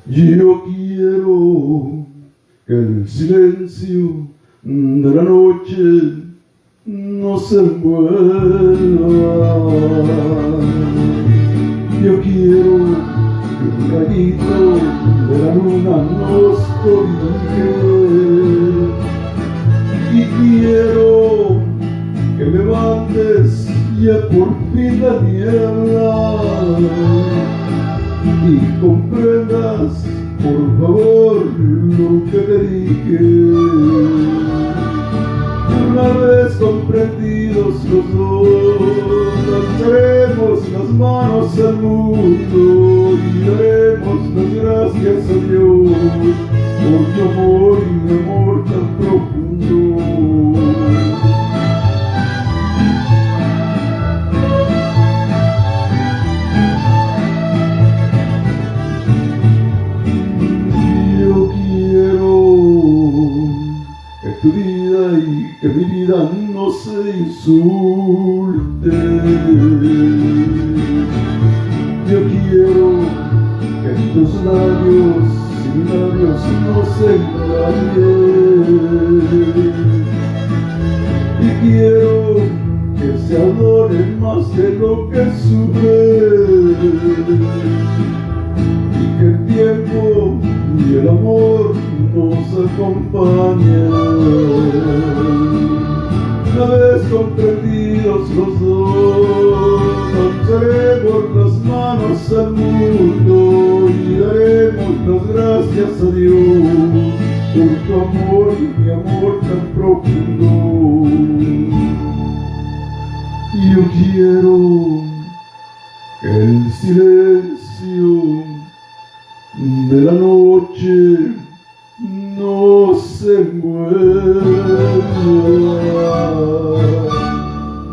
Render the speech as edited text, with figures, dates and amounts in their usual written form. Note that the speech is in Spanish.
Yo quiero que el silencio de la noche no se envuelva. Yo quiero que un rayito de la luna nos cobije. Y quiero que me mandes ya por fin la niebla y comprendas por favor lo que te dije. Una vez comprendidos los dos, alzaremos las manos al mundo y daremos las gracias a Dios por tu amor y mi amor tan profundo. Tu vida y que mi vida no se insulte. Yo quiero que tus labios y mis labios no se engañen. Y quiero que se adoren más de lo que sufren. Y que el tiempo y el amor nos acompañan. Una vez comprendidos los dos, alzaremos las manos al mundo y daremos las gracias a Dios por tu amor y mi amor tan profundo. Yo quiero que el silencio de la noche no se mueve.